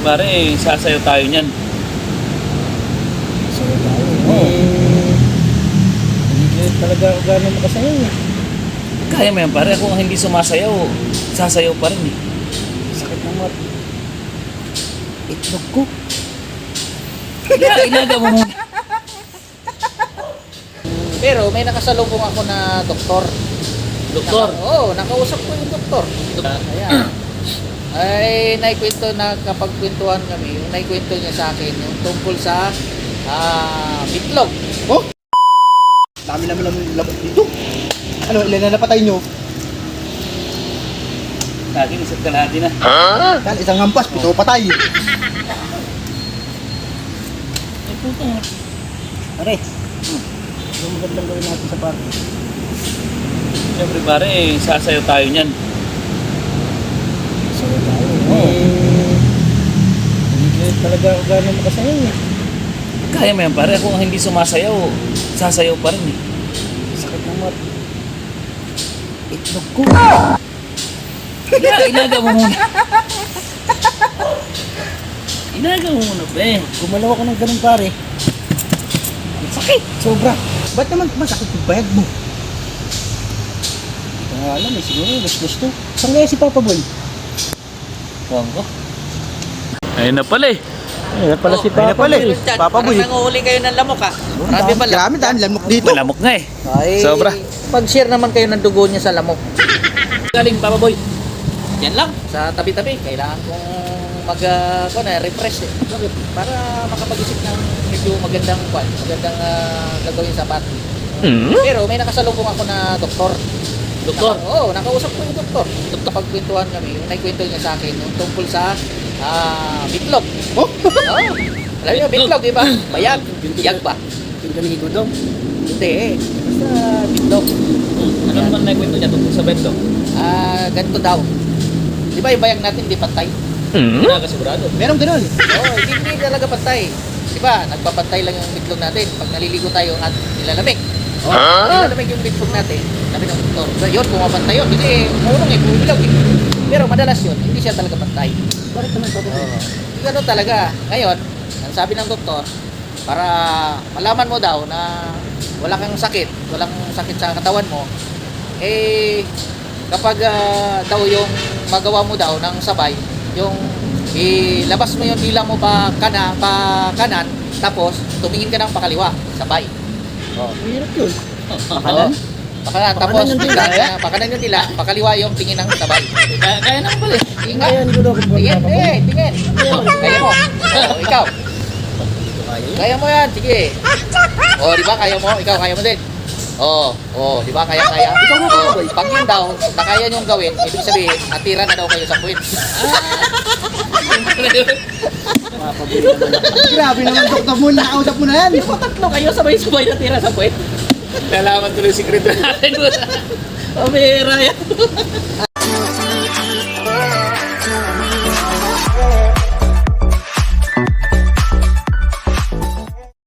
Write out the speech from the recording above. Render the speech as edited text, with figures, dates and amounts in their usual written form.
pare, sasayaw tayo niyan. Sasayaw tayo. Oo. Hindi talaga ako gano'ng makasayaw eh. Kaya mo yan pare, kung hindi sumasayaw, sasayaw pa rin eh. Sakit ng mat. Itlog ko. Ilaga mo muna. Pero may nakasalubong ako na doktor. Doktor? Oo, nakausap ko yung doktor. Ayan. Ay, naikwento na kapag kwentuhan kami, yung naikwento niya sa akin, yung tungkol sa bitlog. Oh! Dami naman labot dito. Ano, ilan na napatay nyo? Sa akin, isa't kalahati na. Yan, isang hampas, pito patay. Ay, puto nga. Pare, yung magandang gawin natin sa party. Siyempre pare, sasayaw tayo niyan. Sasayaw tayo. Oo. Hindi talaga ako gano'ng makasayaw eh. Kaya mo yan pare, kung hindi sumasayaw, sasayaw pa rin eh. Sakit ng mat. Itlog ko. Ilaga mo muna. Ilaga mo muna, pre. Gumalaw ako ng ganun pare. Ang sakit, sobra. Ba't naman masakit yung bayag mo? Hindi ko nga alam eh, siguro gusto. Saan kaya si Papa Boy? Huwag ko. Ayun na pala eh. Ayun pala si Papa Boy. Papa Boy. Parang nanguhuli kayo ng lamok ha. Marami pala. Marami daan, lamok dito. Malamok nga eh. Ay, Sobra. Pag-share naman kayo ng dugo niya sa lamok. Galing, Papa Boy. Yan lang. Sa tabi-tabi, kailangan kong refresh eh. Para makapag-isip ng medyo magandang gagawin sa party. Pero may nakasalubong ako na doktor. Doktor? Oo, nakausap ko yung doktor. Kapag kwentuhan kami, yung naikwento niya sa akin, yung tungkol sa bitlog. Oh? Oo. Alam niyo, bitlog, di ba? Bayag. Biyag ba? Yung ganito daw. Hindi eh. Basta bitlog. Ano naman na kwento niya tungkol sa betlog? Ganito daw. Di ba yung bayag natin hindi pantay? Nakasigurado. Merong ganun. Oo, hindi talaga pantay. Di ba, nagpapantay lang yung bitlog natin. Pag naliligo tayo at nilalamig. Nilalamig yung bitlog natin. Sabi ng doktor, yun, pumapantay yun. Hindi, marunong eh, bumilag eh. Pero madalas yun, hindi siya talaga pantay. Bakit naman Papa Boy? Ganun talaga. Ngayon, ang sabi ng doktor, para malaman mo daw na walang sakit sa katawan mo, eh, kapag daw yung magawa mo daw ng sabay, yung ilabas mo yung dila mo pa kanan, tapos tumingin ka ng pakaliwa, sabay. Oh. Mahirap yun. Pakanan? Pakanan, tapos Pakanan yung dila. pakanan yung dila, pakaliwa yung tingin ng sabay. Kaya naman pala eh. Tingin nga. Kaya hindi ko daw Tingin, Papa Boy. tingin. Kaya mo. Oh, ikaw. Kaya mo yan, sige. Oh, di ba kaya mo? Ikaw kaya mo din. Oh, di ba kaya? Ikaw mo, Papa Boy. Pag yun daw, na kaya niyong gawin, ibig sabihin, natira na daw kayo sa puwit. Papa Boy naman. Grabe naman doktor mo, nakausap mo na yan. Di ba tatlo kayo sabay-sabay natira sa puwit? Nalaman tuloy yung sikreto natin. Pamira yan.